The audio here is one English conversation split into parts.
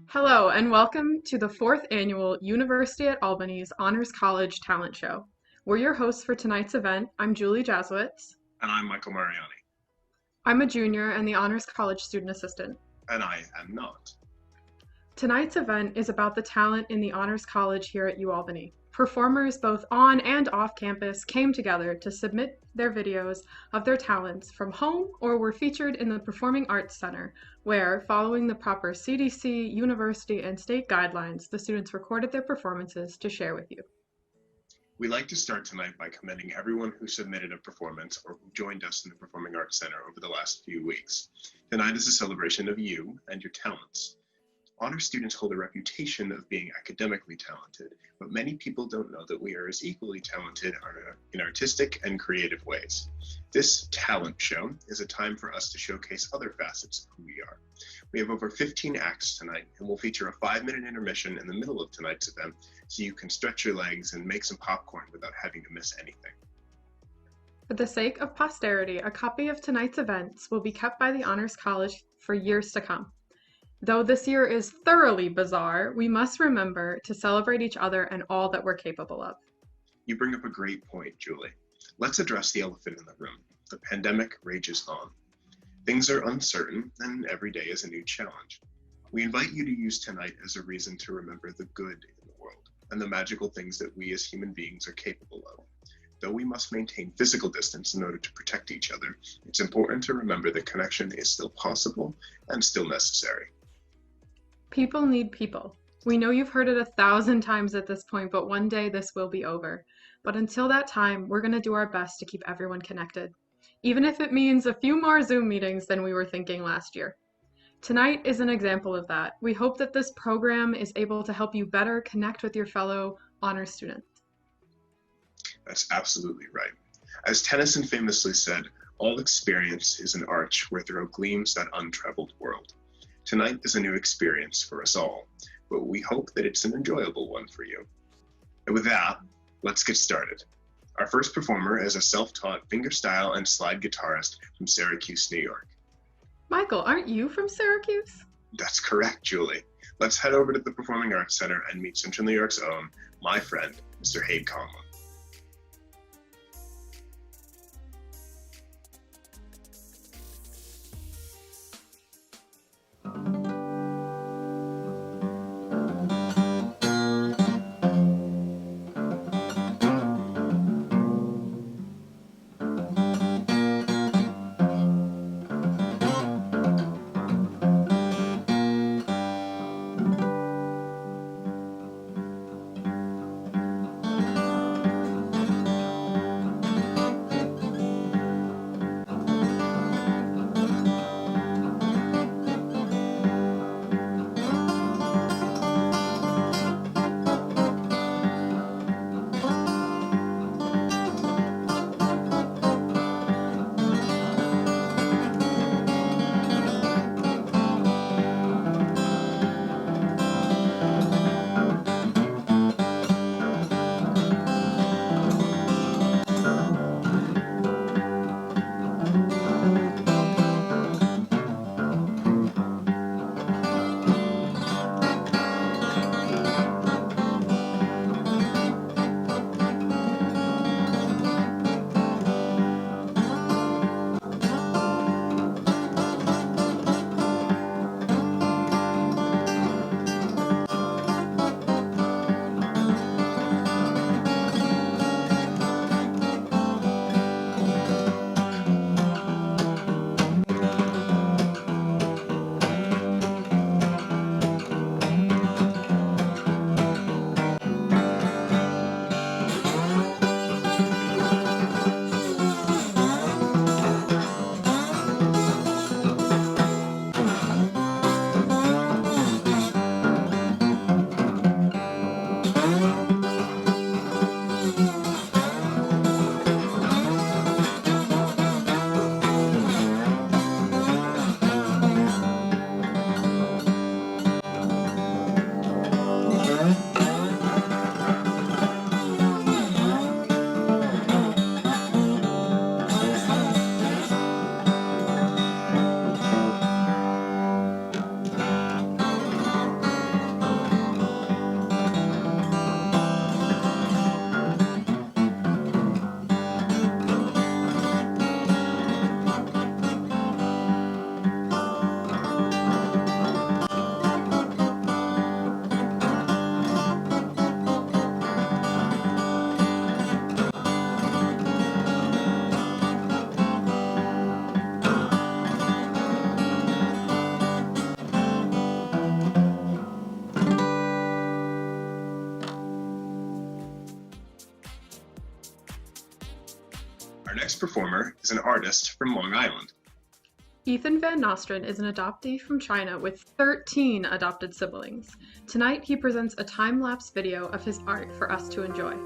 Hello, and welcome to the 4th annual University at Albany's Honors College Talent Show. We're your hosts for tonight's event. I'm Julie Jasewicz. And I'm Michael Mariani. I'm a junior and the Honors College student assistant. And I am not. Tonight's event is about the talent in the Honors College here at UAlbany. Performers both on and off campus came together to submit their videos of their talents from home or were featured in the Performing Arts Center, where, following the proper CDC, university, and state guidelines, the students recorded their performances to share with you. We'd like to start tonight by commending everyone who submitted a performance or who joined us in the Performing Arts Center over the last few weeks. Tonight is a celebration of you and your talents. Honor students hold a reputation of being academically talented, but many people don't know that we are as equally talented in artistic and creative ways. This talent show is a time for us to showcase other facets of who we are. We have over 15 acts tonight, and we'll feature a 5-minute intermission in the middle of tonight's event so you can stretch your legs and make some popcorn without having to miss anything. For the sake of posterity, a copy of tonight's events will be kept by the Honors College for years to come. Though this year is thoroughly bizarre, we must remember to celebrate each other and all that we're capable of. You bring up a great point, Julie. Let's address the elephant in the room. The pandemic rages on. Things are uncertain, and every day is a new challenge. We invite you to use tonight as a reason to remember the good in the world and the magical things that we as human beings are capable of. Though we must maintain physical distance in order to protect each other, it's important to remember that connection is still possible and still necessary. People need people. We know you've heard it 1,000 times at this point, but one day this will be over. But until that time, we're going to do our best to keep everyone connected, even if it means a few more Zoom meetings than we were thinking last year. Tonight is an example of that. We hope that this program is able to help you better connect with your fellow honor students. That's absolutely right. As Tennyson famously said, all experience is an arch where through gleams that untraveled world. Tonight is a new experience for us all, but we hope that it's an enjoyable one for you. And with that, let's get started. Our first performer is a self-taught fingerstyle and slide guitarist from Syracuse, New York. Michael, aren't you from Syracuse? That's correct, Julie. Let's head over to the Performing Arts Center and meet Central New York's own, my friend, Mr. Haid Conlon. Our next performer is an artist from Long Island. Ethan Van Nostrand is an adoptee from China with 13 adopted siblings. Tonight, he presents a time-lapse video of his art for us to enjoy.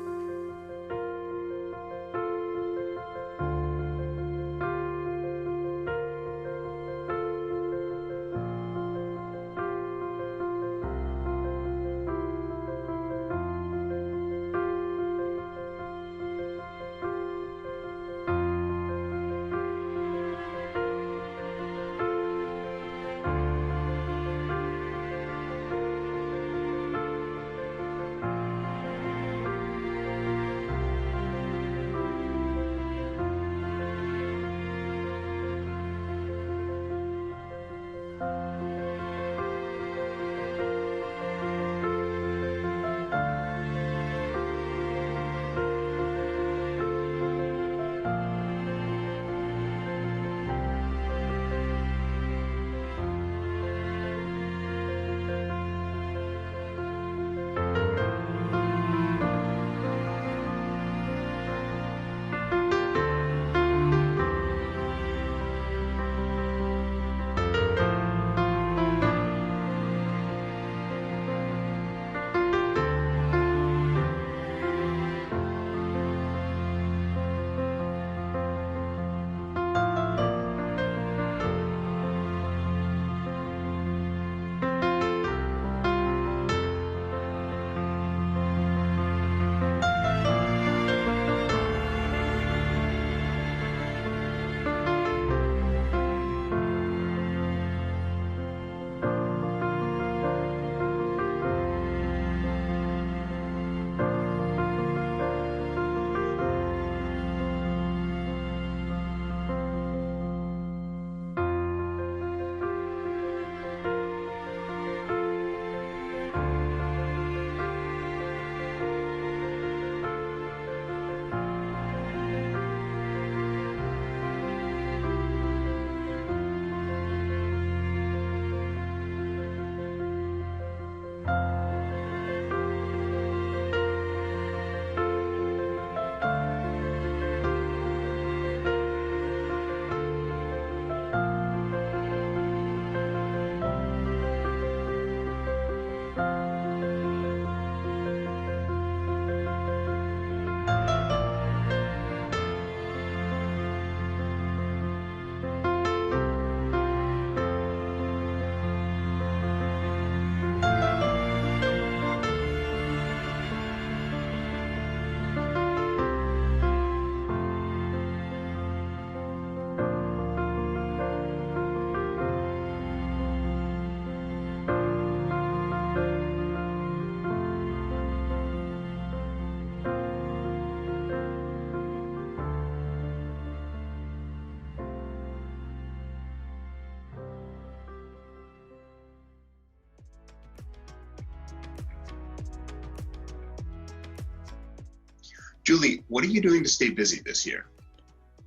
Julie, what are you doing to stay busy this year?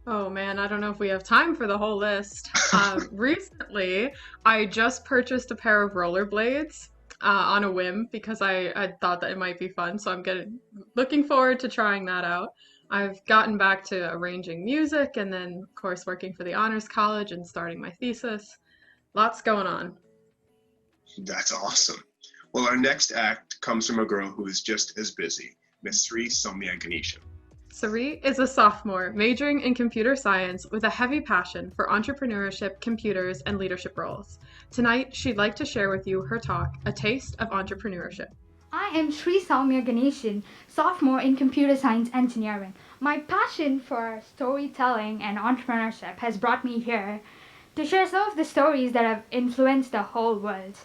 Oh man, I don't know if we have time for the whole list. Recently, I just purchased a pair of rollerblades on a whim because I thought that it might be fun. So looking forward to trying that out. I've gotten back to arranging music and then, of course, working for the Honors College and starting my thesis. Lots going on. That's awesome. Well, our next act comes from a girl who is just as busy, Miss Sri Soumya Ganeshan. Sari is a sophomore majoring in computer science with a heavy passion for entrepreneurship, computers, and leadership roles. Tonight, she'd like to share with you her talk, A Taste of Entrepreneurship. I am Sri Soumya Ganeshan, sophomore in computer science engineering. My passion for storytelling and entrepreneurship has brought me here to share some of the stories that have influenced the whole world.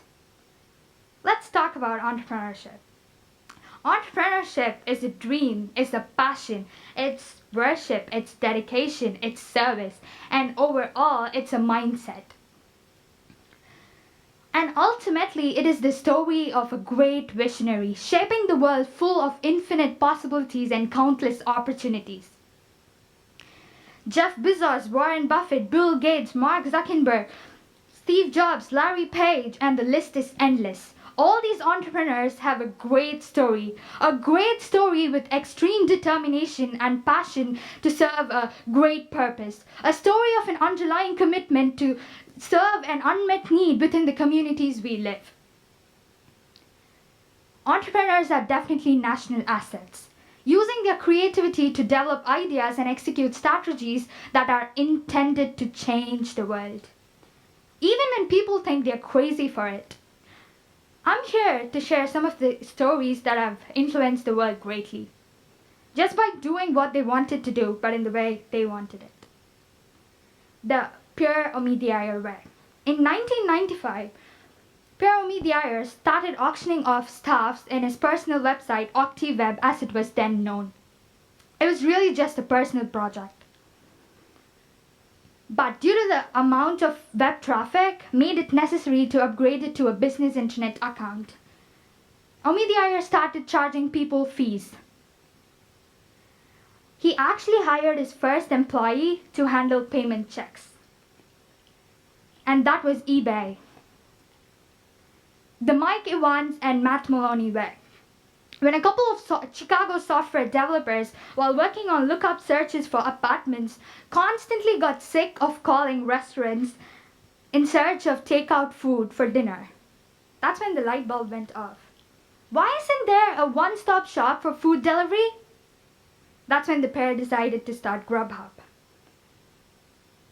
Let's talk about entrepreneurship. Entrepreneurship is a dream, it's a passion, it's worship, it's dedication, it's service, and overall, it's a mindset. And ultimately, it is the story of a great visionary, shaping the world full of infinite possibilities and countless opportunities. Jeff Bezos, Warren Buffett, Bill Gates, Mark Zuckerberg, Steve Jobs, Larry Page, and the list is endless. All these entrepreneurs have a great story with extreme determination and passion to serve a great purpose, a story of an underlying commitment to serve an unmet need within the communities we live. Entrepreneurs are definitely national assets, using their creativity to develop ideas and execute strategies that are intended to change the world, even when people think they're crazy for it. I'm here to share some of the stories that have influenced the world greatly, just by doing what they wanted to do, but in the way they wanted it. The Pierre Omidyar way. In 1995, Pierre Omidyar started auctioning off staffs in his personal website, OctiWeb, as it was then known. It was really just a personal project. But due to the amount of web traffic, made it necessary to upgrade it to a business internet account. Omidyar started charging people fees. He actually hired his first employee to handle payment checks. And that was eBay. The Mike Evans and Matt Maloney way. When a couple of Chicago software developers, while working on lookup searches for apartments, constantly got sick of calling restaurants in search of takeout food for dinner. That's when the light bulb went off. Why isn't there a one-stop shop for food delivery? That's when the pair decided to start Grubhub.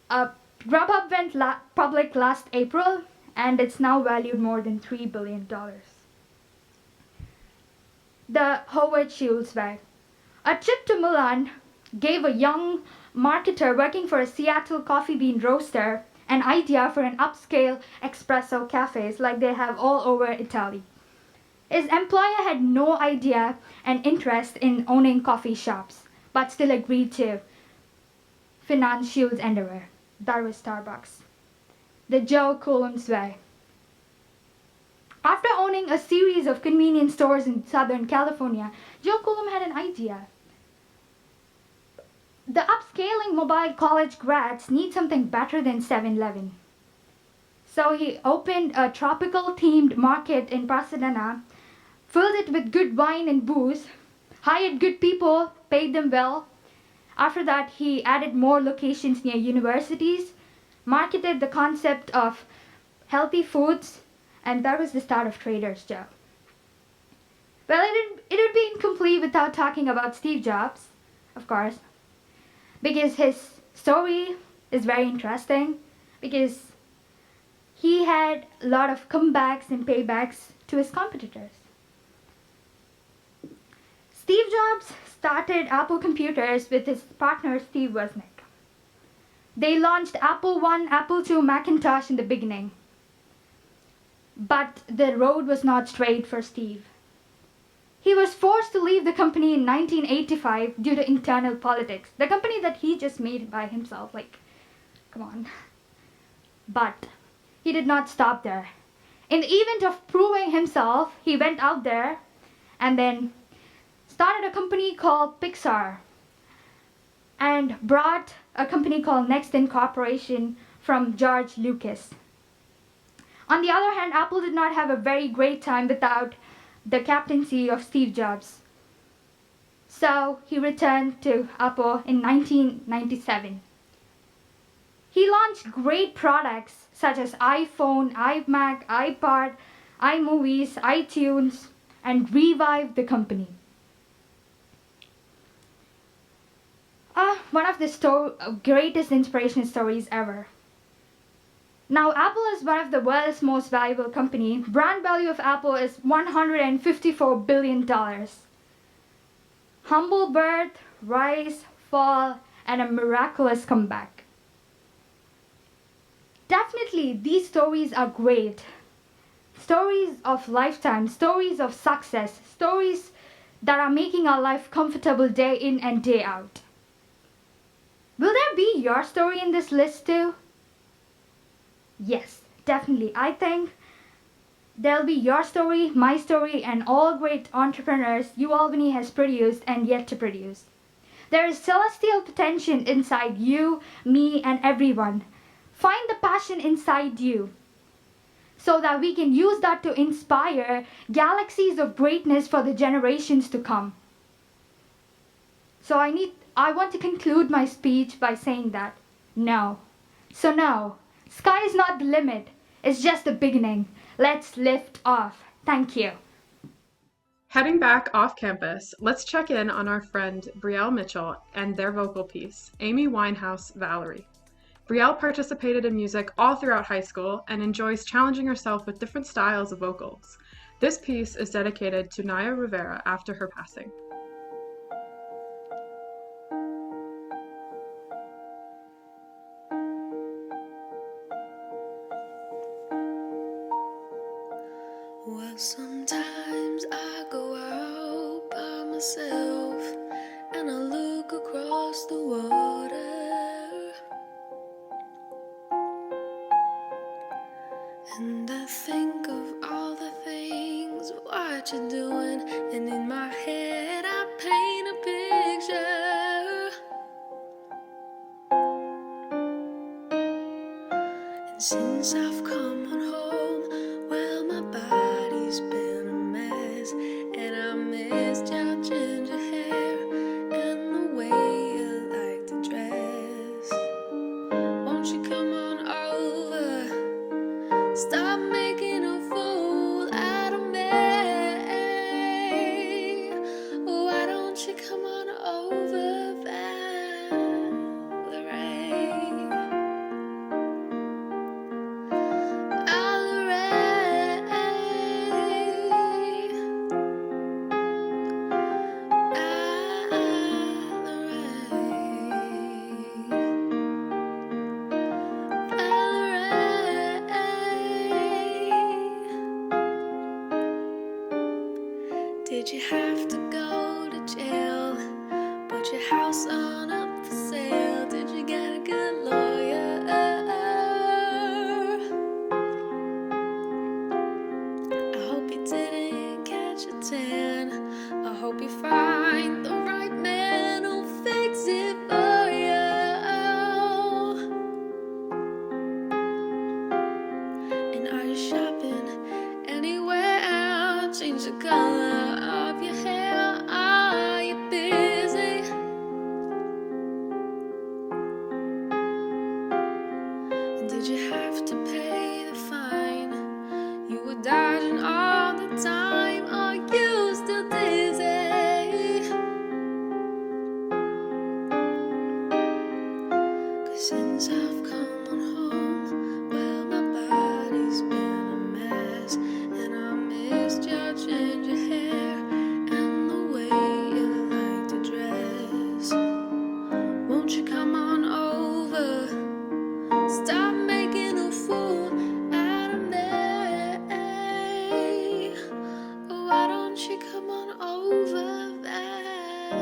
Grubhub went public last April, and it's now valued more than $3 billion. The Howard Schultz way. A trip to Milan gave a young marketer working for a Seattle coffee bean roaster an idea for an upscale espresso cafes like they have all over Italy. His employer had no idea and interest in owning coffee shops, but still agreed to finance Schultz's endeavor. That was Starbucks. The Joe Coulombe's way. After owning a series of convenience stores in Southern California, Joe Coulombe had an idea. The upscaling mobile college grads need something better than 7-Eleven. So he opened a tropical-themed market in Pasadena, filled it with good wine and booze, hired good people, paid them well. After that, he added more locations near universities, marketed the concept of healthy foods, and that was the start of Trader Joe's. Well, it would be incomplete without talking about Steve Jobs, of course, because his story is very interesting, because he had a lot of comebacks and paybacks to his competitors. Steve Jobs started Apple Computers with his partner Steve Wozniak. They launched Apple I, Apple II, Macintosh in the beginning. But the road was not straight for Steve. He was forced to leave the company in 1985 due to internal politics. The company that he just made by himself, like, come on. But he did not stop there. In the event of proving himself, he went out there and then started a company called Pixar and brought a company called Next Corporation from George Lucas. On the other hand, Apple did not have a very great time without the captaincy of Steve Jobs. So he returned to Apple in 1997. He launched great products such as iPhone, iMac, iPod, iMovies, iTunes, and revived the company. One of the greatest inspiration stories ever. Now, Apple is one of the world's most valuable company. Brand value of Apple is $154 billion. Humble birth, rise, fall, and a miraculous comeback. Definitely, these stories are great. Stories of lifetime, stories of success, stories that are making our life comfortable day in and day out. Will there be your story in this list too? Yes, definitely. I think there'll be your story, my story, and all great entrepreneurs Albany has produced and yet to produce. There is celestial potential inside you, me, and everyone. Find the passion inside you. so that we can use that to inspire galaxies of greatness for the generations to come. So I want to conclude my speech by saying that no. So no, sky is not the limit. It's just the beginning. Let's lift off. Thank you. Heading back off campus, let's check in on our friend Brielle Mitchell and their vocal piece, Amy Winehouse Valerie. Brielle participated in music all throughout high school and enjoys challenging herself with different styles of vocals. This piece is dedicated to Naya Rivera after her passing. Well, sometimes I go out by myself and I look across the water, and I think of all the things what you're doing, and in my head I paint a picture. And since I've come on home, well, my body's been a mess, and I missed your ginger hair and the way you like to dress. Won't you come on over? Stop making a fool out of me. Why don't you come on over, Valerie? Did you have to go to jail? Put your house on up for sale? Did you get a good lawyer? I hope you didn't catch a tan. I hope you find the right man who'll fix it for you. And are you shopping anywhere? Change the color of your hair. Are you busy? And did you have to pay the fine? You were dodging all the time. Are you still dizzy? 'Cause since I've come on home, well, my body's been a mess, and I missed your ginger hair and the way you like to dress. Won't you come on over? Stop making a fool out of me. Why don't you come on over, Valerie?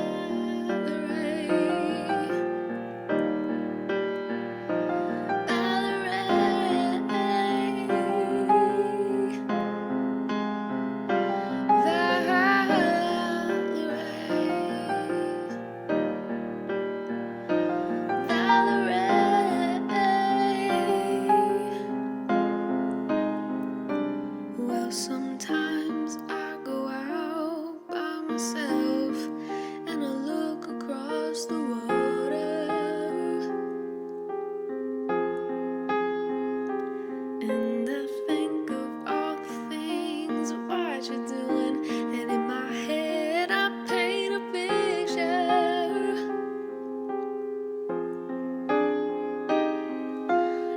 Well, sometimes I go out by myself and I look across the water, and I think of all the things what you're doing, and in my head I paint a picture.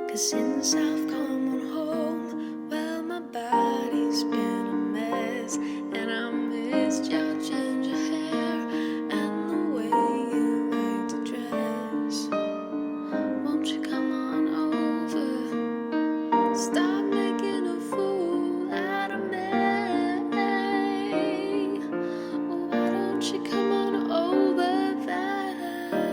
'Cause since I've come on home, well, my body's been a mess, and I missed your ginger hair and the way you like to dress. Won't you come on over? Stop making a fool out of me. Why don't you come on over, Valerie?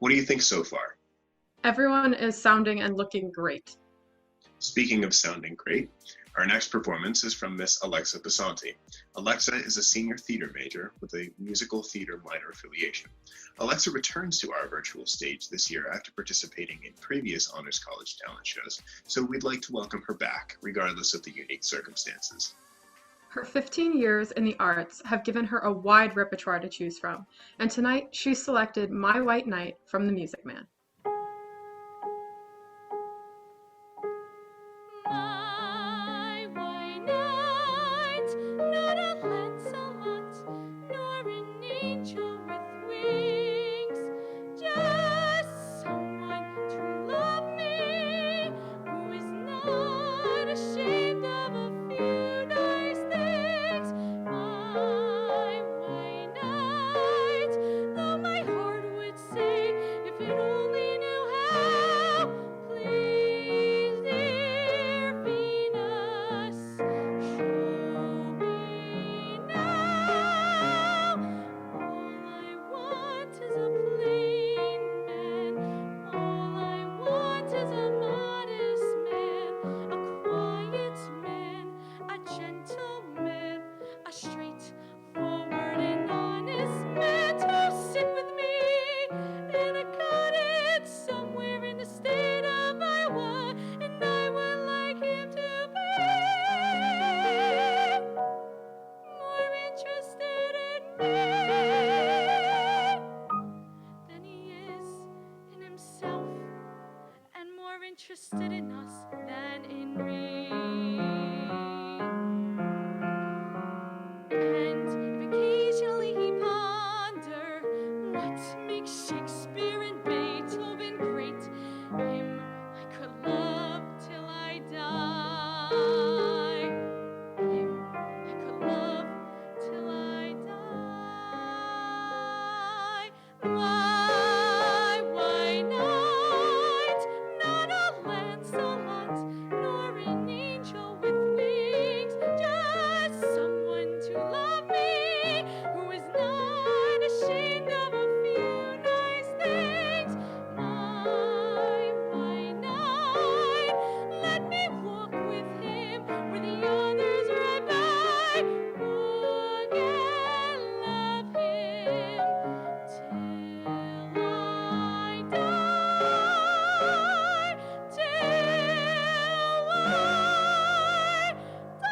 What do you think so far? Everyone is sounding and looking great. Speaking of sounding great, our next performance is from Miss Alexa Basanti. Alexa is a senior theater major with a musical theater minor affiliation. Alexa returns to our virtual stage this year after participating in previous Honors College talent shows, so we'd like to welcome her back, regardless of the unique circumstances. Her 15 years in the arts have given her a wide repertoire to choose from, and tonight she's selected My White Knight from The Music Man. My white knight, not a Lancelot, nor an angel with wings, just someone to love me, who is not ashamed of a few nice things. My white knight, though my heart would say, if it only knew how, please, dear Venus, show me now. All I want is a plain man. All I want is a modest man, a quiet man, a gentleman, a straightforward and honest man to sit with me in a cottage somewhere in the state of Iowa, and I would like him to be more interested in me than he is in himself, and more interested in us than in me. And if occasionally he ponder what makes Shakespeare and Beethoven great, him I could love till I die. Him I could love till I die. My white knight, not a Lancelot, nor an angel with wings, just someone to love me, who is not ashamed of a few nice things. My white knight, let me walk with him where the others ride by, walk and love him till I die, till I die.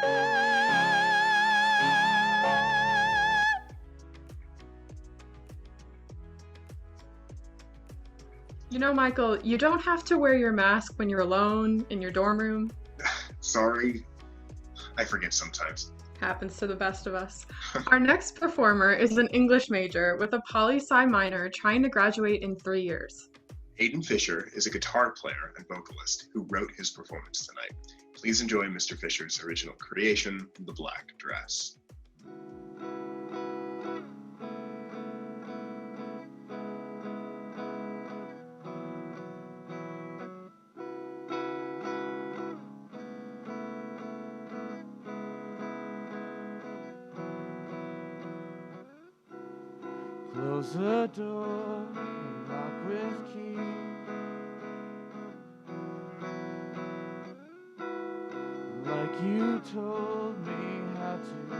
You know, Michael, you don't have to wear your mask when you're alone in your dorm room. Sorry, I forget sometimes. Happens to the best of us. Our next performer is an English major with a poli-sci minor trying to graduate in 3 years. Hayden Fisher is a guitar player and vocalist who wrote his performance tonight. Please enjoy Mr. Fisher's original creation, The Black Dress. Close the door and lock with key. Like you told me how to be.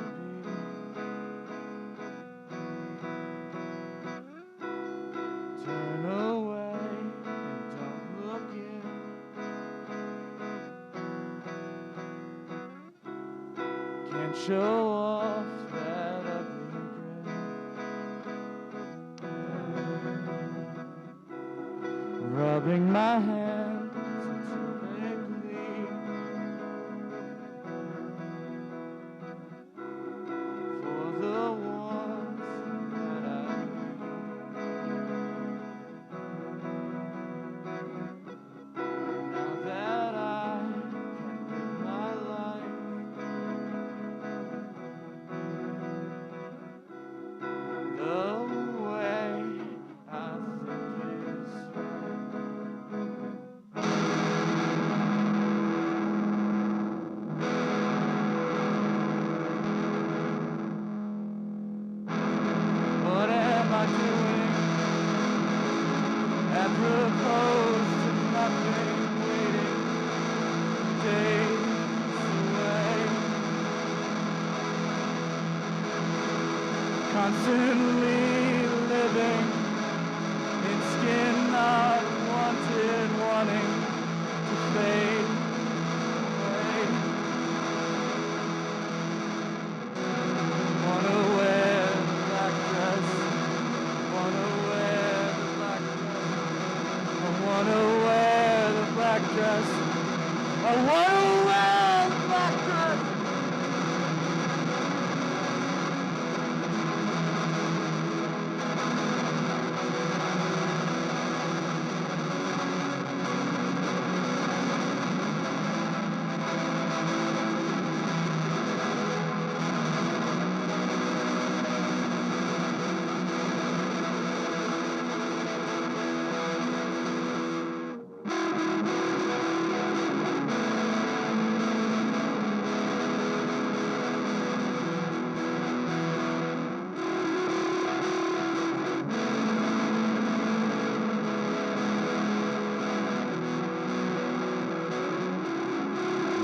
Turn away and don't look in. Can't show off that ugly grin. Rubbing my hands until they bleed. For the ones that I need. Now that I can live my life, the way I think is right. constantly living in skin not wanted, wanting to fade away. Wanna wear the black dress, wanna wear the black dress, I wanna wear the black dress, I wanna wear the black dress.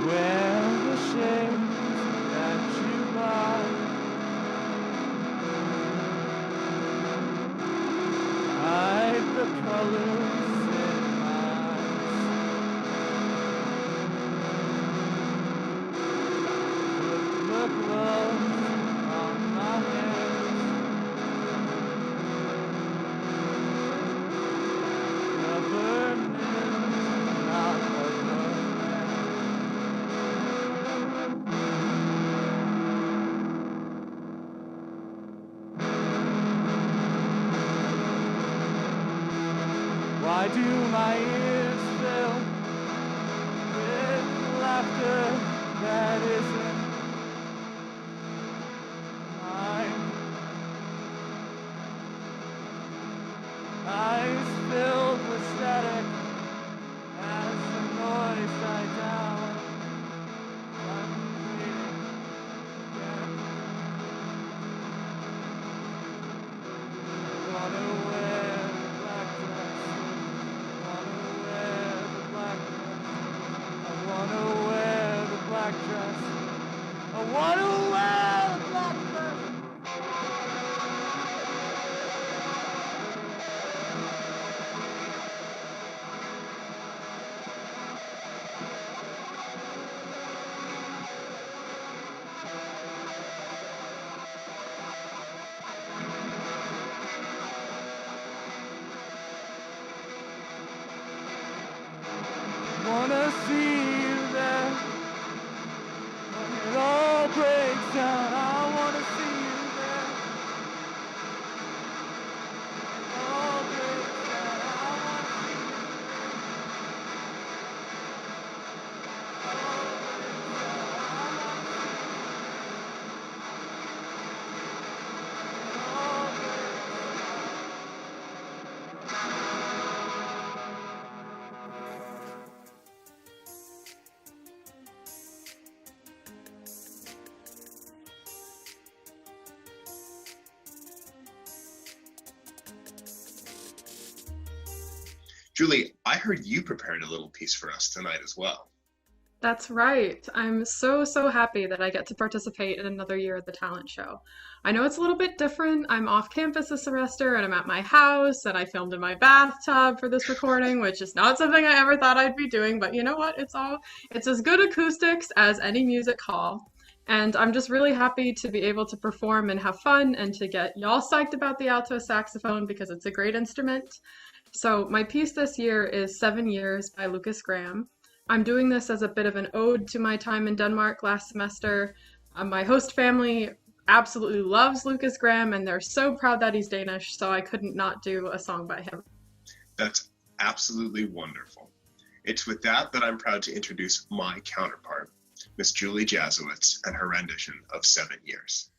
Wear the shades that you buy. Hide the colors in eyes. Put the gloves on my hands. Governance, not a man. Why do my ears fill with laughter that isn't mine? Eyes filled with static as the noise died down. I'm bleeding again. Wanna wear the black dress, wanna wear the black dress, I wanna wear the black dress, I wanna wear the black dress. Wanna see you there when it all breaks down. I wanna see you there. It all breaks down. I wanna see you. It all breaks down. I wanna see you. It all breaks Julie, I heard you prepared a little piece for us tonight as well. That's right. I'm so happy that I get to participate in another year at the talent show. I know it's a little bit different. I'm off campus this semester and I'm at my house and I filmed in my bathtub for this recording, which is not something I ever thought I'd be doing, but you know what? It's as good acoustics as any music hall. And I'm just really happy to be able to perform and have fun and to get y'all psyched about the alto saxophone because it's a great instrument. So my piece this year is 7 Years by Lukas Graham. I'm doing this as a bit of an ode to my time in Denmark last semester. My host family absolutely loves Lukas Graham and they're so proud that he's Danish, so I couldn't not do a song by him. That's absolutely wonderful. It's with that I'm proud to introduce my counterpart, Miss Julie Jasewicz, and her rendition of 7 Years.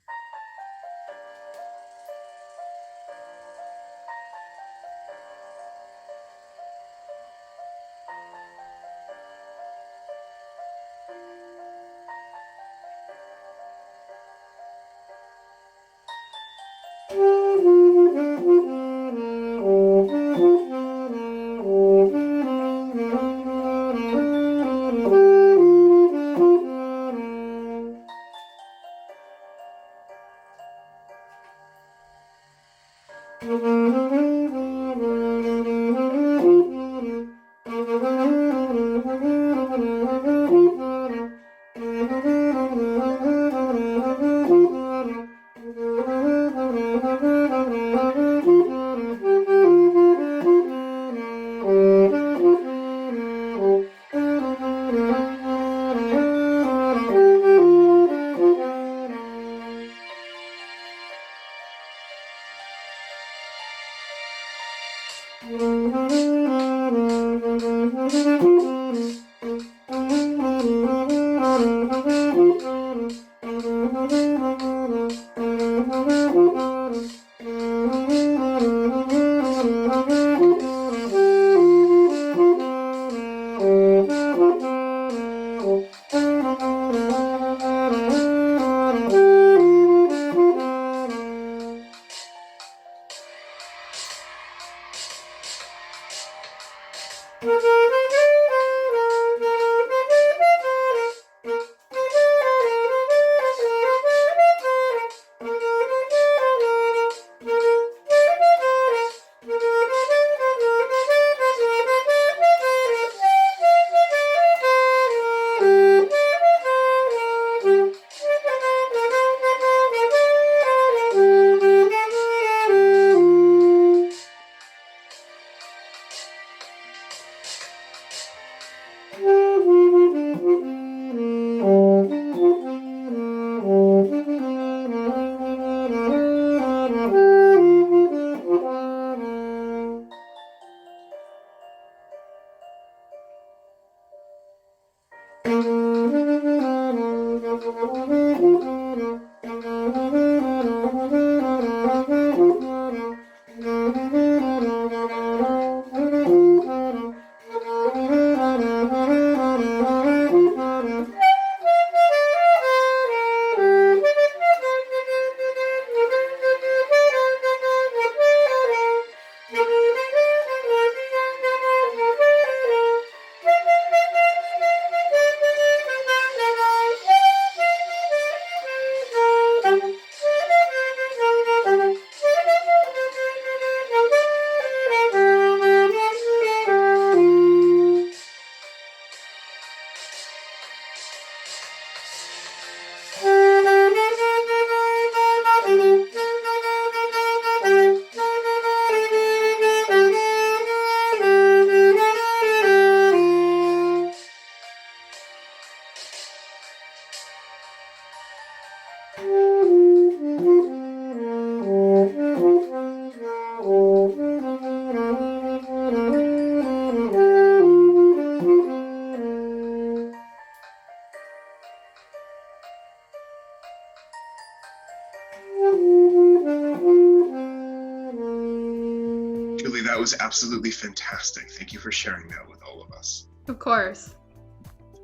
Julie, that was absolutely fantastic. Thank you for sharing that with all of us. Of course.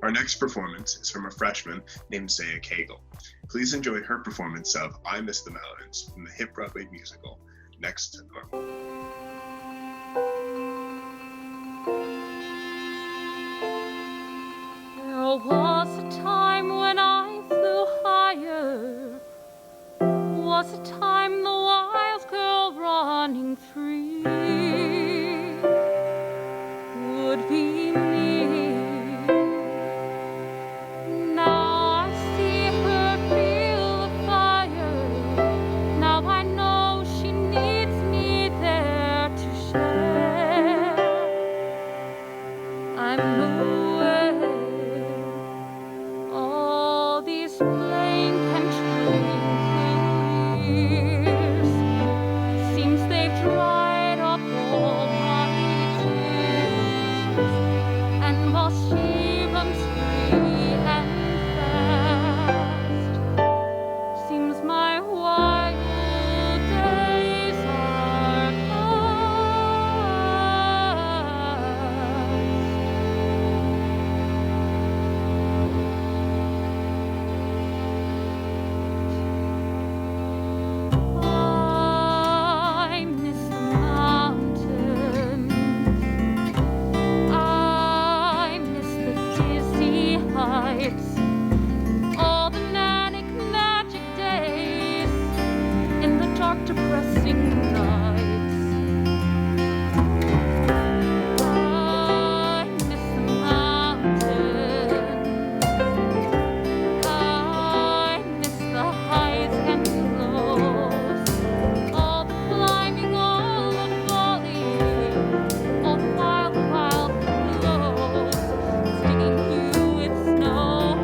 Our next performance is from a freshman named Zaya Cagle. Please enjoy her performance of I Miss the Mountains from the hit Broadway musical, Next to Normal. There was a time when I flew higher, was a time the wild girl running free would be me. Now I see her feel the fire, now I know she needs me there to share. I'm aware all these blank and twinkling years seems they've dried up all my tears, and while she runs free and fast, seems my wild days are I miss the mountains, I miss the dizzy heights, all the manic magic days in the dark depressing nights. I miss the mountains, I miss the highs and lows, all the climbing, all the falling, all the wild clothes, stinging you with snow.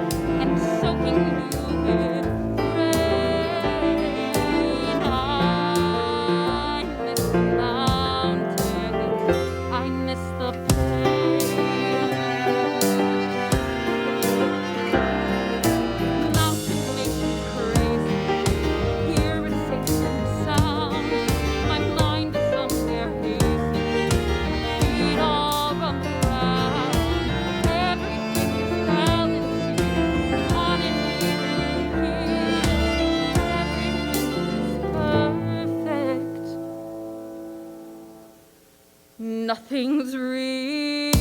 nothing's real.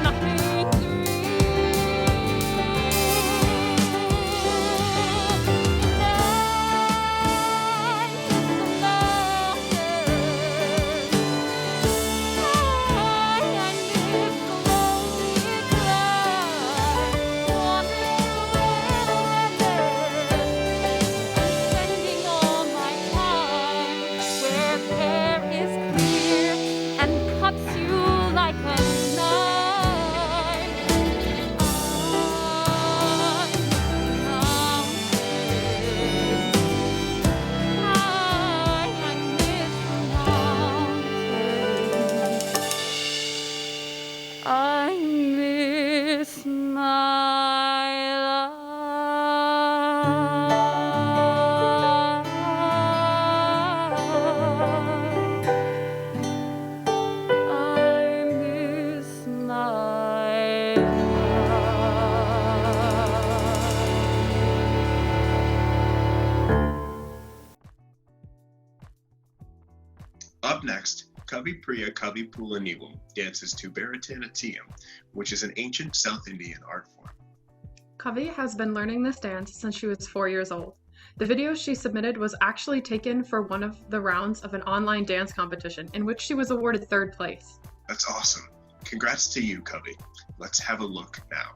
Nothing's spending all my time where hair is clear and cuts you like a knife. I miss my life. I miss my Up next, Kavi Priya Kavi Pulanivam dances to Bharatanatyam, which is an ancient South Indian art form. Kavi has been learning this dance since she was 4 years old. The video she submitted was actually taken for one of the rounds of an online dance competition in which she was awarded 3rd place. That's awesome. Congrats to you, Kavi. Let's have a look now.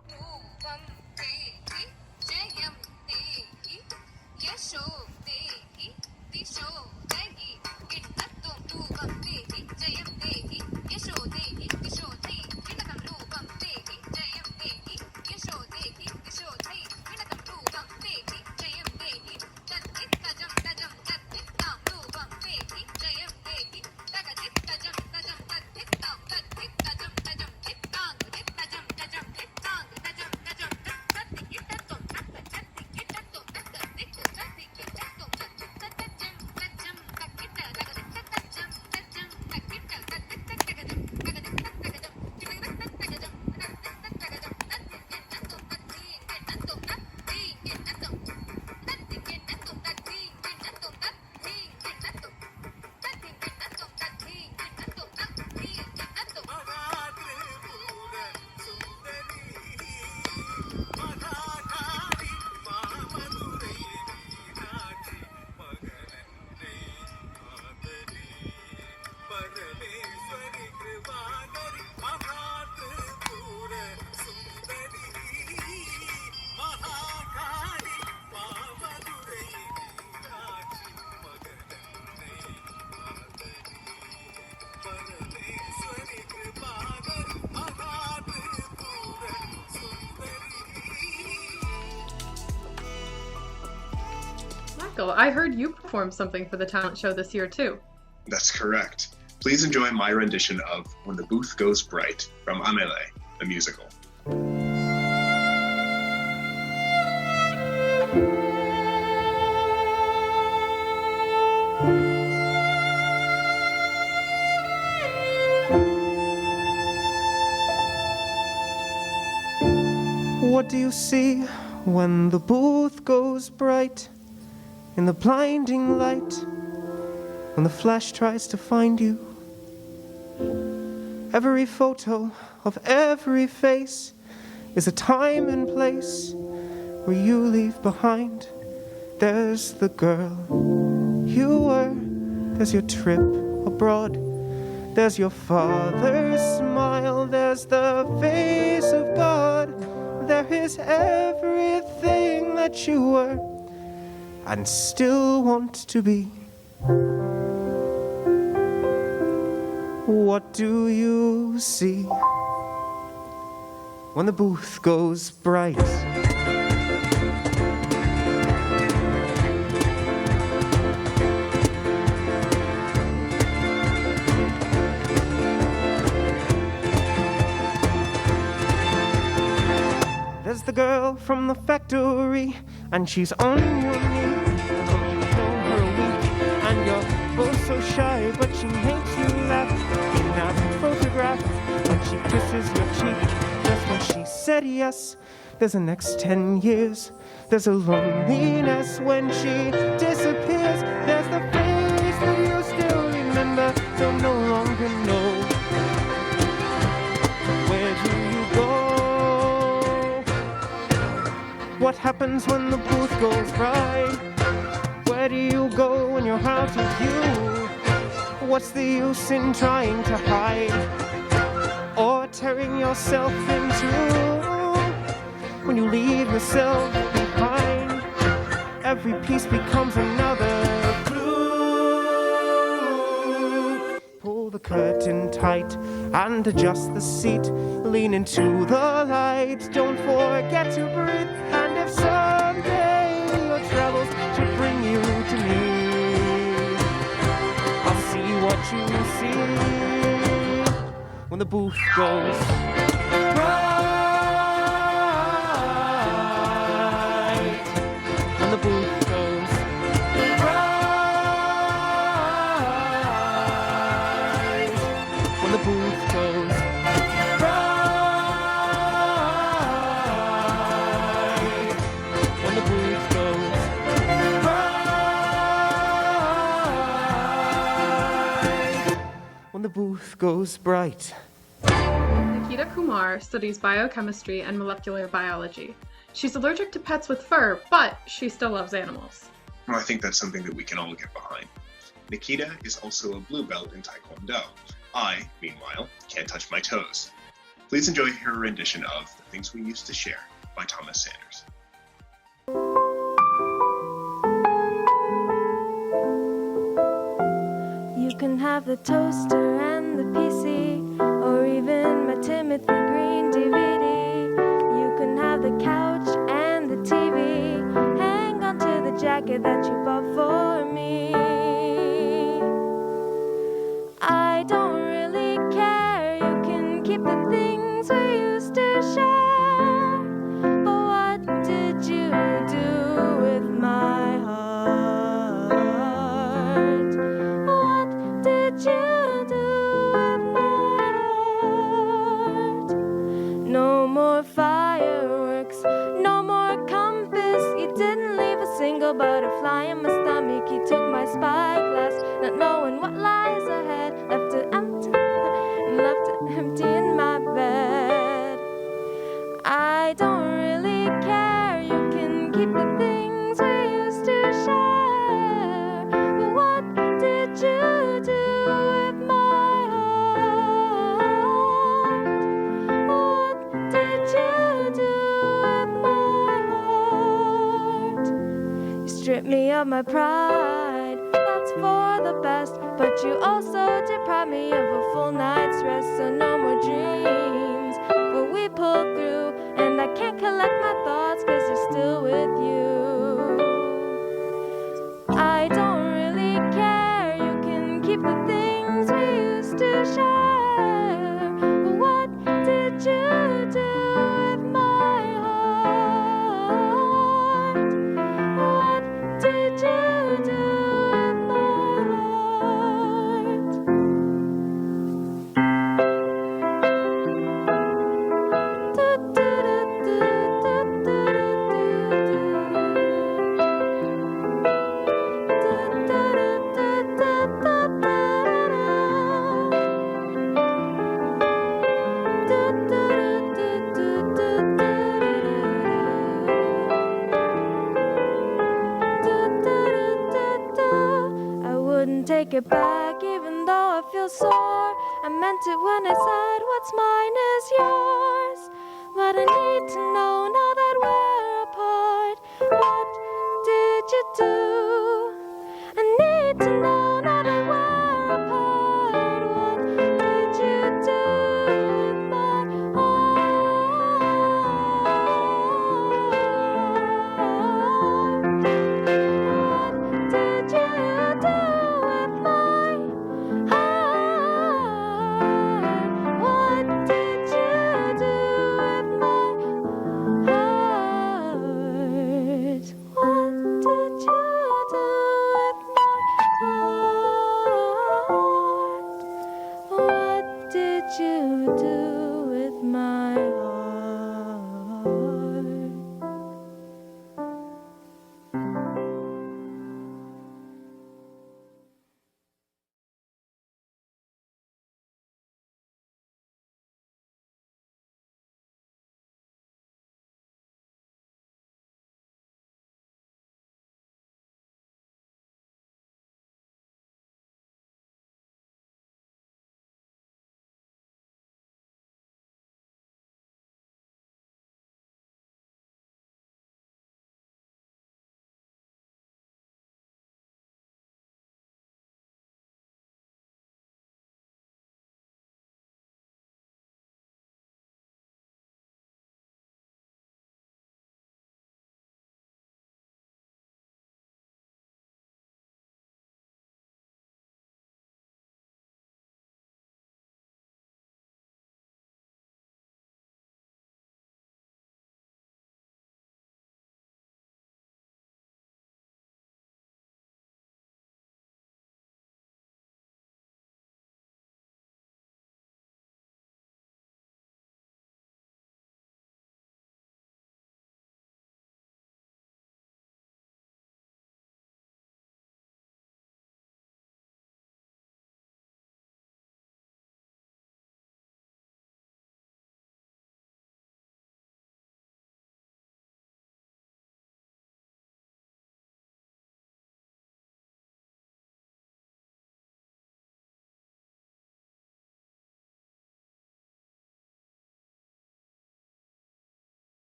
Michael, I heard you performed something for the talent show this year too. That's correct. Please enjoy my rendition of When the Booth Goes Bright from Amele, the musical. What do you see when the booth goes bright? In the blinding light, when the flash tries to find you. Every photo of every face is a time and place where you leave behind. There's the girl you were, there's your trip abroad, there's your father's smile, there's the face of God. There is everything that you were and still want to be. What do you see when the booth goes bright? There's the girl from the factory, and she's on your knee. You've known her a week, and you're both so shy, but she makes you laugh. In that photograph, and she kisses your cheek just when she said yes. There's the next 10 years. There's a loneliness when she disappears. There's the face happens when the booth goes bright? Where do you go when you're out of view? What's the use in trying to hide or tearing yourself in two? When you leave yourself behind, every piece becomes another clue. Pull the curtain tight and adjust the seat. Lean into the light, don't forget to breathe. And if someday your travels should bring you to me, I'll see what you see when the booth goes bright. When the booth goes bright. When the booth goes bright. When the booth goes bright. When the booth goes bright. Nikita Kumar studies biochemistry and molecular biology. She's allergic to pets with fur, but she still loves animals. Well, I think that's something that we can all get behind. Nikita is also a blue belt in Taekwondo. I, meanwhile, can't touch my toes. Please enjoy her rendition of The Things We Used to Share by Thomas Sanders. You can have the toaster and the PC, or even my Timothy Green DVD. You can have the couch and the TV. Hang on to the jacket that you bought for me. I don't really care. You can keep the things we used to share. But what did you do with my heart? What did you do with my heart? No more fireworks, no more compass. You didn't leave a single butterfly in my stomach. You took my spyglass, not knowing what lies ahead. Left it empty in my bed. I don't really care. You can keep the things we used to share. But what did you do with my heart? What did you do with my heart? You stripped me of my pride, that's for the best. But you also deprived me of a full night's rest. So no more dreams, but we pulled through. And I can't collect my thoughts 'cause they're still with you. I don't really care. You can keep the things we used to share. But what did you do with my heart? What did you do with my heart? I wouldn't take it back even though I feel sore. I meant it when I said what's mine is yours. But I need to know now that we're apart. What did you do? I need to know now that we're apart. What did you do with my heart? What did you do with my heart? What did you do with my heart? What did you do with my heart? What did you do with my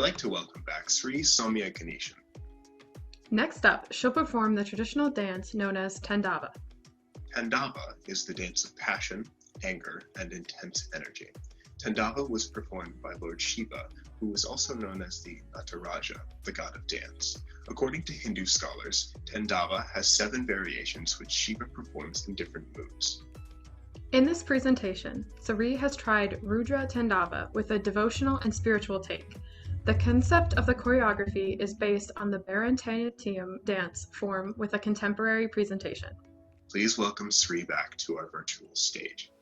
like to welcome back Sri Soumya Ganeshan. Next up, she'll perform the traditional dance known as Tandava. Tandava is the dance of passion, anger, and intense energy. Tandava was performed by Lord Shiva, who was also known as the Nataraja, the god of dance. According to Hindu scholars, Tandava has 7 variations which Shiva performs in different moods. In this presentation, Sri has tried Rudra Tandava with a devotional and spiritual take. The concept of the choreography is based on the Bharatanatyam dance form with a contemporary presentation. Please welcome Sri back to our virtual stage.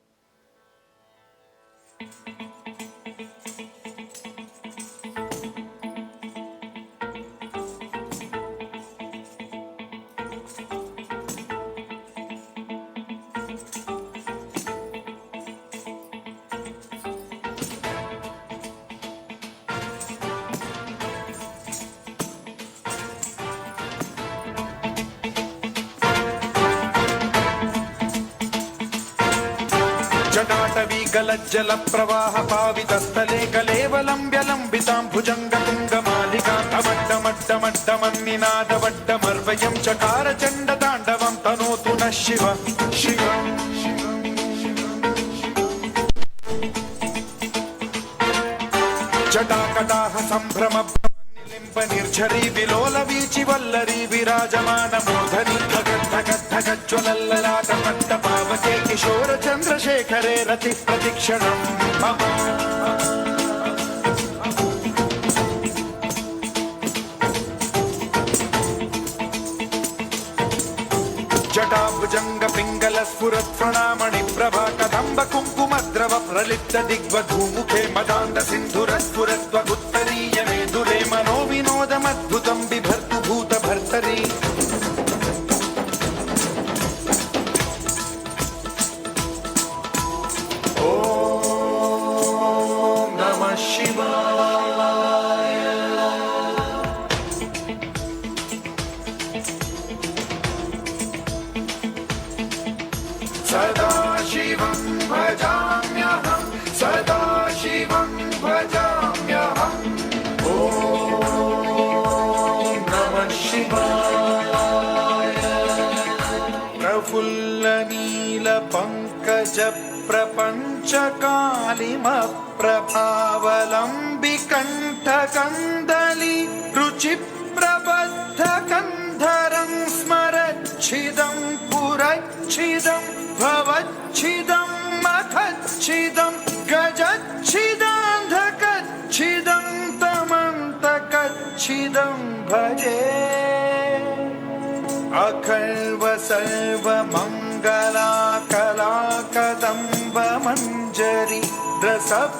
जटाटवीगलज्जल प्रवाह पावितस्थले कलेवलम्ब्यलम्बितां भुजङ्गतुङ्गमालिकां अवड्डमड्डमड्डमन्निनादवड्डमर्वयं चकार चण्डताण्डवं तनोतु नः शिव शिव जटाकटाह सम्भ्रम निर्झरी विलोल वीचि वल्लरी विराजमान मूर्धनि धगद्धगद्धगज्ज्वलल्ललाट पट्ट पावके किशोर चन्द्रशेखरे रति प्रतिक्षणम् मम जटाभुजङ्ग पिङ्गल स्फुरत् प्रणामणि प्रभा कदम्ब कुङ्कुमद्रव प्रलिप्त दिग्वधूमुखे मदान्त सिन्धुरस्फुरद्वगुत्तरीय मेदुरे मनो विनोदमद्भुतं बिभर्तु भूतभर्तरि ॐ नमः शिवाय सदा शिवं भजाम्यहं सदा शिवं भजाम्यहम् ॐ नमः शिवाय प्रफुल्लनीलपङ्कज प्रपञ्चकालिमप्रभावलम्बिकण्ठकन्दली रुचिप्रबद्धकन्धरं स्मरच्छिदं पुरच्छिदं भवच्छिदं मखच्छिदं गजच्छिदान्धकच्छिदं तमन्तकच्छिदं भजे अखल्व सर्वमङ्गलाकलाकदम्बमञ्जरी रसप्रवाहमाधुरी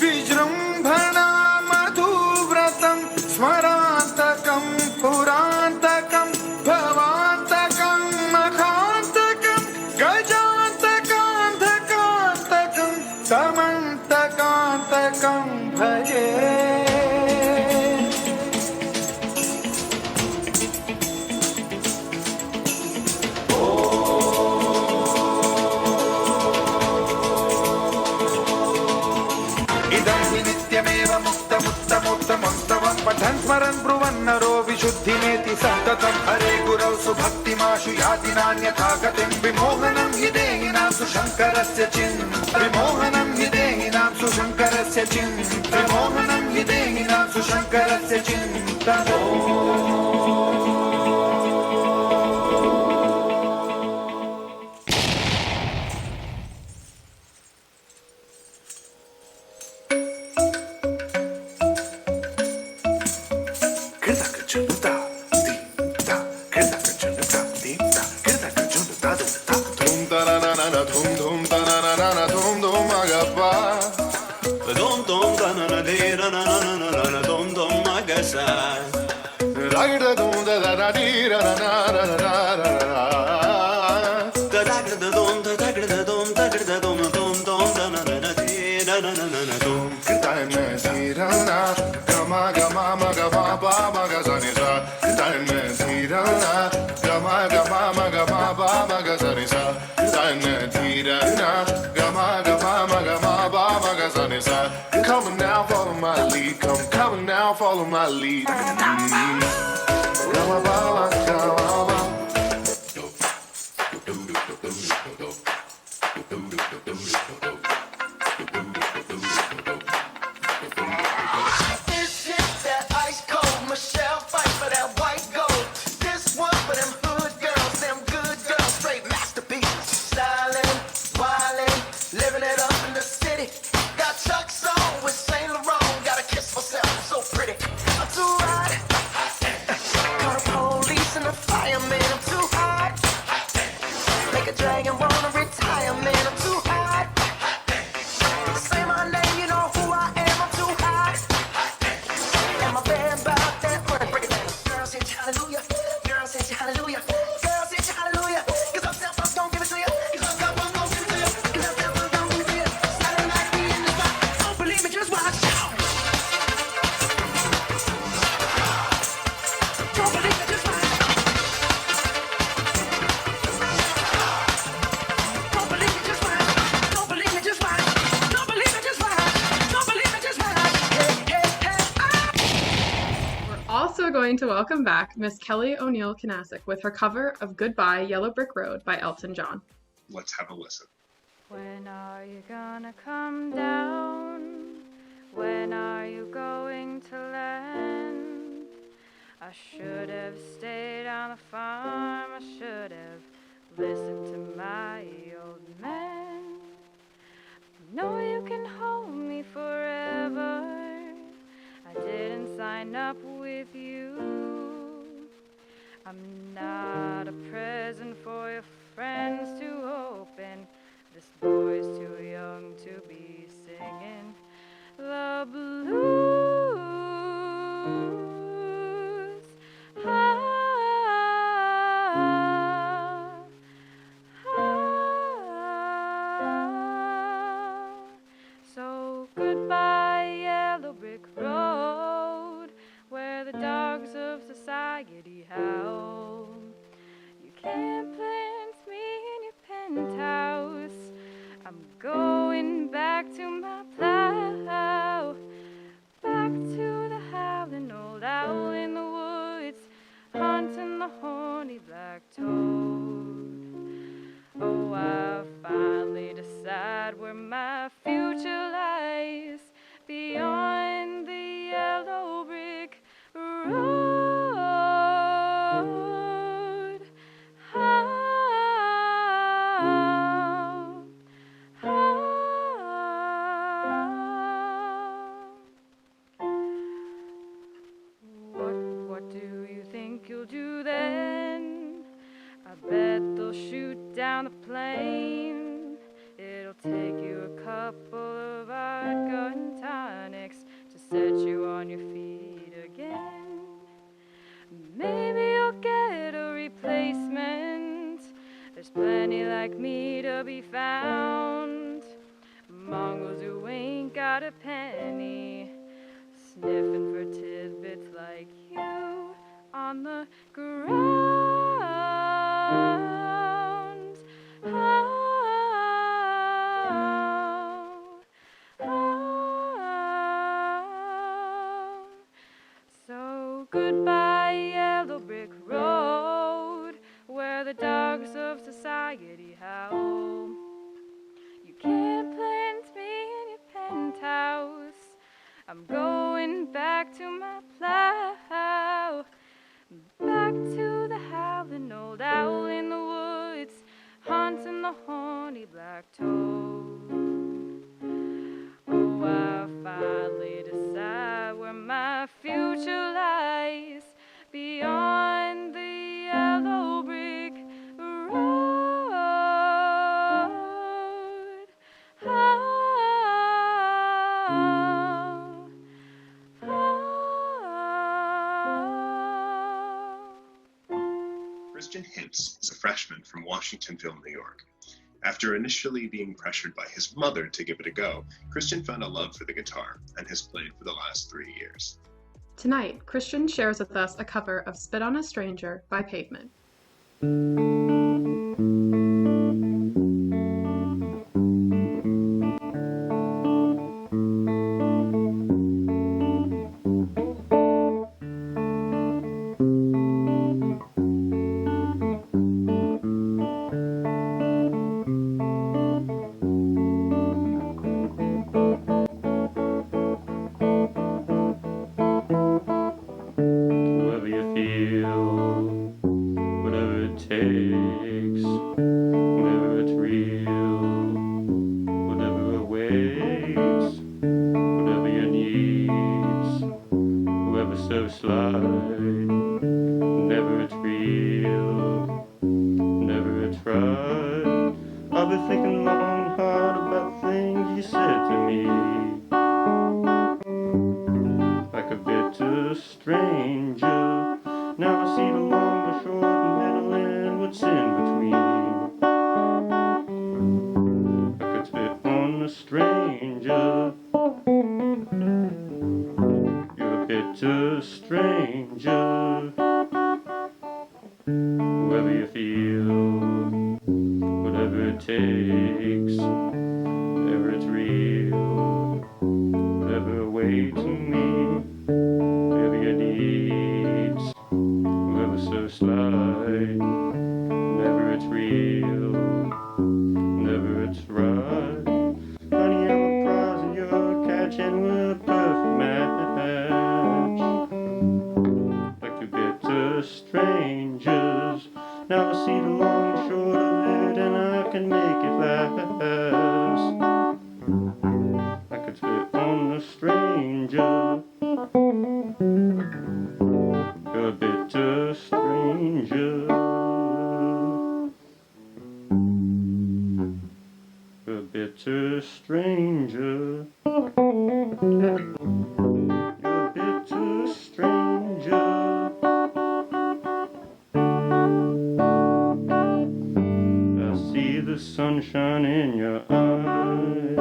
विजृम्भणा मधुव्रतं स्मरान्तकं पुरान्तकं भवान्तकं मखान्तकं गजान्तकान्धकान्तकं समन्तकान्तकं भजे मुक्तमुत्तमोत्तमं पठन् स्मरन् ब्रुवन्नरो विशुद्धिमेति सन्ततं हरे गुरौ सुभक्तिमाशु याति नान्यथा गतिं विमोहनं हि देहिनां सुशङ्करस्य चिन् विमोहनं हि देहिनां सुशङ्करस्य चिन् विमोहनं हि देहिनां सुशङ्करस्य चिन्तनो Coming follow my lead. Come now, follow my lead. This is that ice cold Michelle fight for that white gold. This one for them hood girls, them good girls, straight masterpieces. Stylin', wildin', living it up in the city. Got Chuck's on with Saint Laurent. Gotta kiss myself, I'm so pretty. I'm too hot. Call the police and the fireman. I'm too hot. Make a dragon wanna retire, man. I'm too hot. Say my name, you know who I am. I'm too hot. And my band about that money. Break it down. Girls hit you hallelujah. Girls hit you hallelujah. Girls hit you hallelujah. Cause I'm self, I'm gon' give it to you. Cause I'm self, I'm gon' give it to you. Cause I'm self, I'm gon' give it to you. Saturday night, we in the spot. Don't believe me, just watch out. Don't believe me, just watch out. Don't believe me, just watch. Don't believe me, just watch. Don't believe me, just watch. Don't believe me, just watch. Hey, hey, hey. We're also going to welcome back Miss Kelly O'Neill Kanasic with her cover of Goodbye Yellow Brick Road by Elton John. Let's have a listen. When are you gonna come down? When are you going to land? I should have stayed on the farm. I should have listened to my old man. No, you can hold me forever. I didn't sign up with you. I'm not a present for your friends to open. This boy's too young to be singing the blues. Ah, ah. So goodbye, yellow brick road, where the dogs of society howl. You can't plant me in your penthouse. I'm going back to my plow, back to the howling old owl in the woods, haunting the horny black toad. Oh, I finally decide where my future lies, beyond the yellow brick road. Ah, ah. What do you think you'll do then? I bet they'll shoot down the plane. It'll take you a couple of vodka and tonics to set you on your feet again. Maybe you'll get a replacement. There's plenty like me to be found. Mongols who ain't got a penny, sniffing for tidbits like you on the ground. Oh, oh. So goodbye, yellow brick road, where the dogs of society howl. You can't plant me in your penthouse. I'm going back to my plow, back to the howling old owl in the woods, haunting the horny black toad. Oh, I finally decide where my future lies, beyond the yellow brick road. Ah, Christian Hintz is a freshman from Washingtonville, New York. After initially being pressured by his mother to give it a go, Christian found a love for the guitar and has played for the last 3 years. Tonight, Christian shares with us a cover of Spit on a Stranger by Pavement. so sly, never real, never tried. I've been thinking long and hard about things you said to me, like a bitter stranger. Now I see the long, the short, the middle, and what's in between. I could spit on a stranger. You're a bitter stranger. Whoever you feel, whatever it takes, whatever it's real, whatever awaits me, whatever your needs, whoever so sly, never it's real, never it's right. Honey, I'm a prize and you're a catch, and we're a perfect match. Like two bitter strangers. Now I see the long and short of it, and I can make it last. I could spit on a stranger. You're a bitter stranger. You're a bitter stranger. You're a bitter stranger. I see the sunshine in your eyes.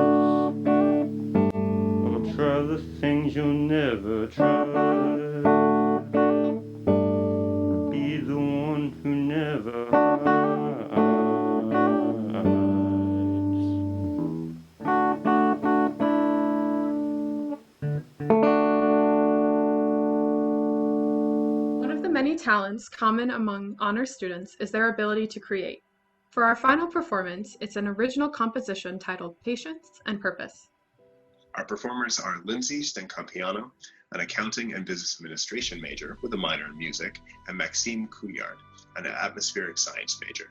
I'll try the things you'll never try. Be the one who never hides. One of the many talents common among honor students is their ability to create. For our final performance, it's an original composition titled Patience and Purpose. Our performers are Lindsay Stencampiano, an accounting and business administration major with a minor in music, and Maxime Couillard, an atmospheric science major.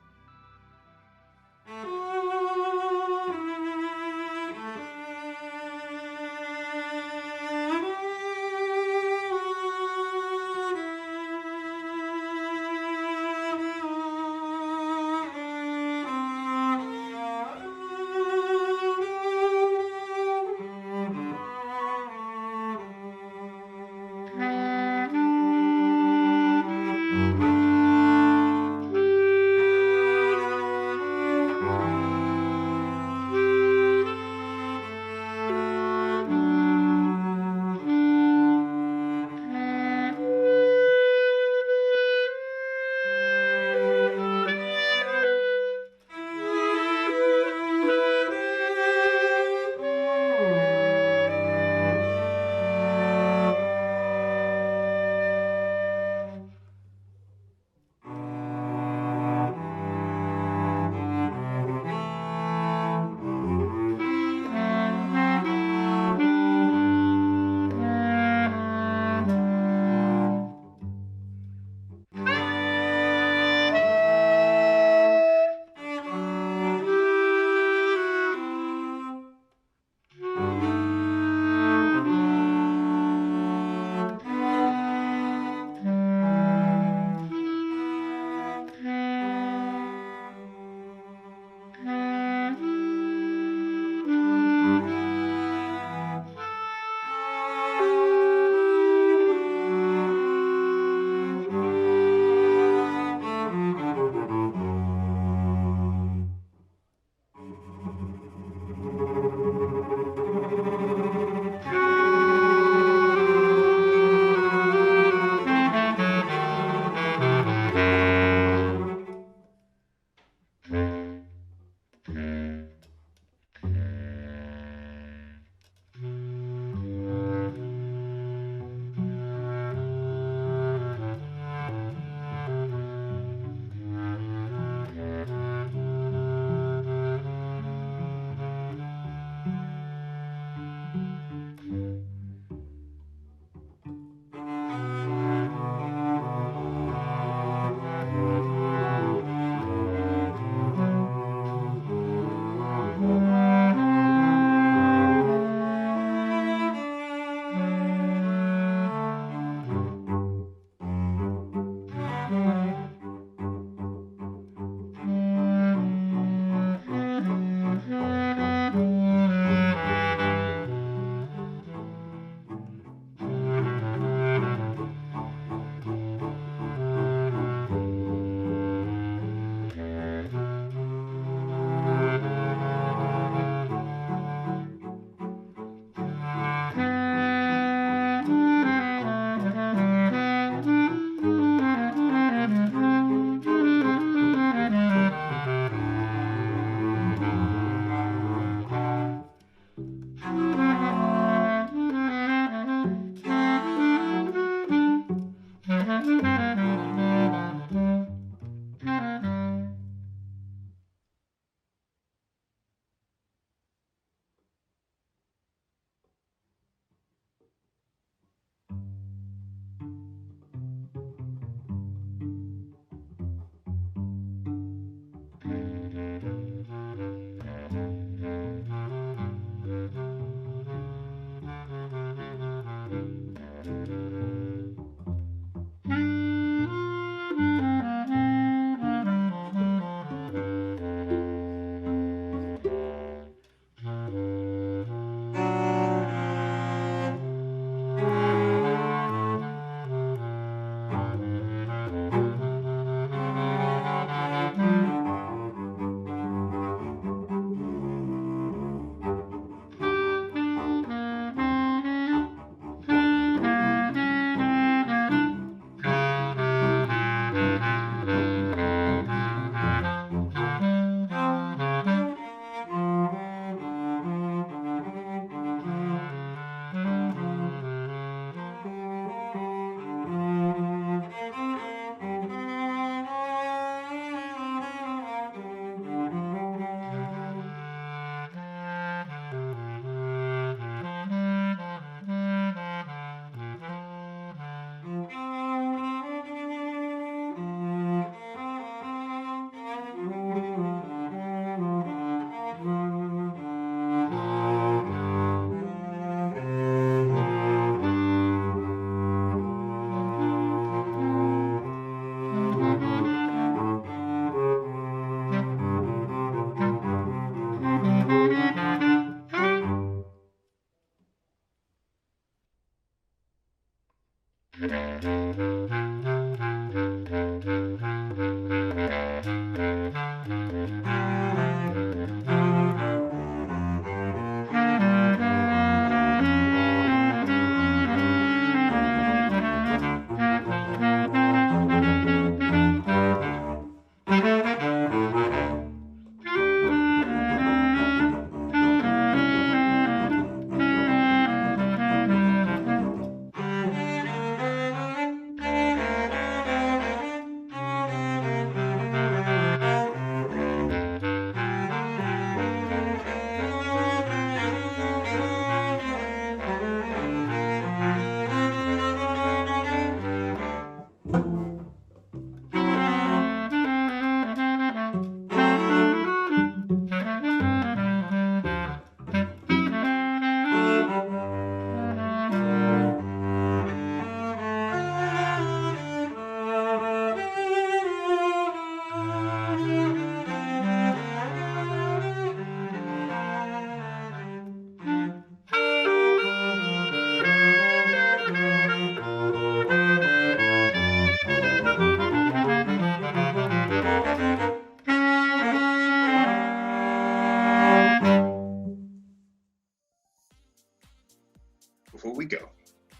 Before we go,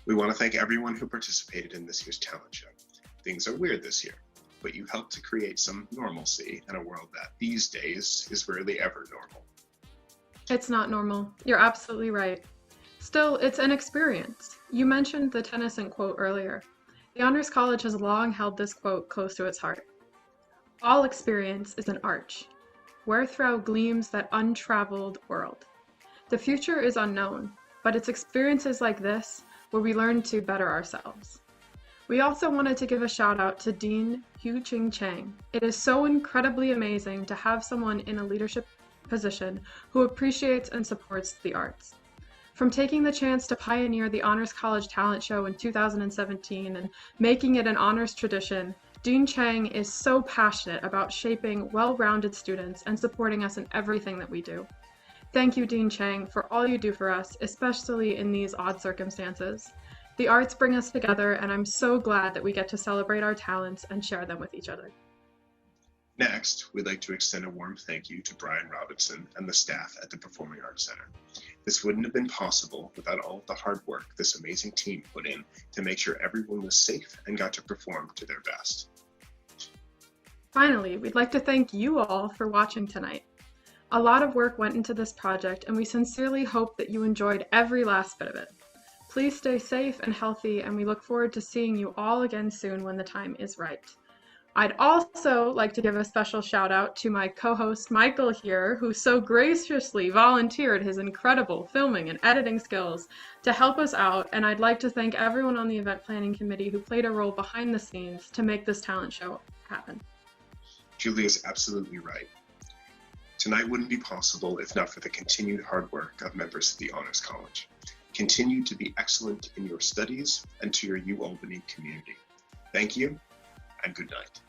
we want to thank everyone who participated in this year's talent show. Things are weird this year, but you helped to create some normalcy in a world that these days is rarely ever normal. It's not normal. You're absolutely right. Still, it's an experience. You mentioned the Tennyson quote earlier. The Honors College has long held this quote close to its heart. All experience is an arch, wherethrough gleams that untraveled world. The future is unknown, but it's experiences like this where we learn to better ourselves. We also wanted to give a shout out to Dean Hui-Ching Chang. It is so incredibly amazing to have someone in a leadership position who appreciates and supports the arts. From taking the chance to pioneer the Honors College Talent Show in 2017 and making it an honors tradition, Dean Chang is so passionate about shaping well-rounded students and supporting us in everything that we do. Thank you, Dean Chang, for all you do for us, especially in these odd circumstances. The arts bring us together, and I'm so glad that we get to celebrate our talents and share them with each other. Next, we'd like to extend a warm thank you to Bryan Robinson and the staff at the Performing Arts Center. This wouldn't have been possible without all of the hard work this amazing team put in to make sure everyone was safe and got to perform to their best. Finally, we'd like to thank you all for watching tonight. A lot of work went into this project, and we sincerely hope that you enjoyed every last bit of it. Please stay safe and healthy, and we look forward to seeing you all again soon when the time is right. I'd also like to give a special shout out to my co-host Michael here, who so graciously volunteered his incredible filming and editing skills to help us out, and I'd like to thank everyone on the event planning committee who played a role behind the scenes to make this talent show happen. Julie is absolutely right. Tonight wouldn't be possible if not for the continued hard work of members of the Honors College. Continue to be excellent in your studies and to your U-Albany community. Thank you, and good night.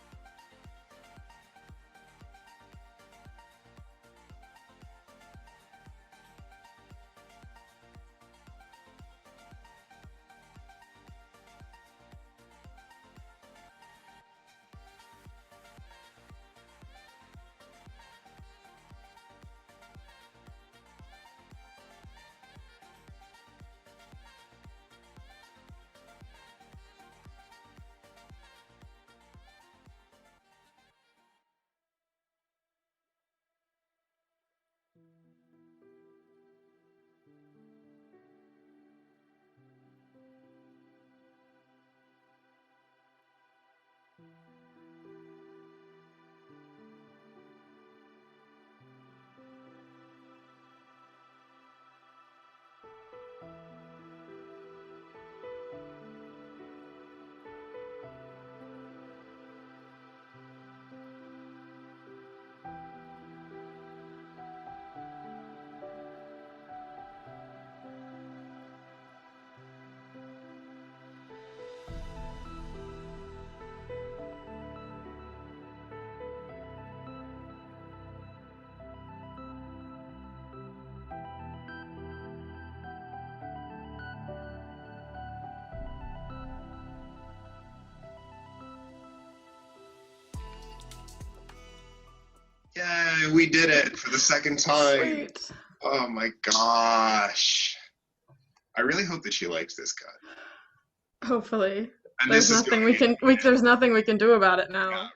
Yay, we did it for the second time. Sweet. Oh my gosh. I really hope that she likes this cut. Hopefully. And There's this is nothing going there's nothing we can do about it now. Yeah,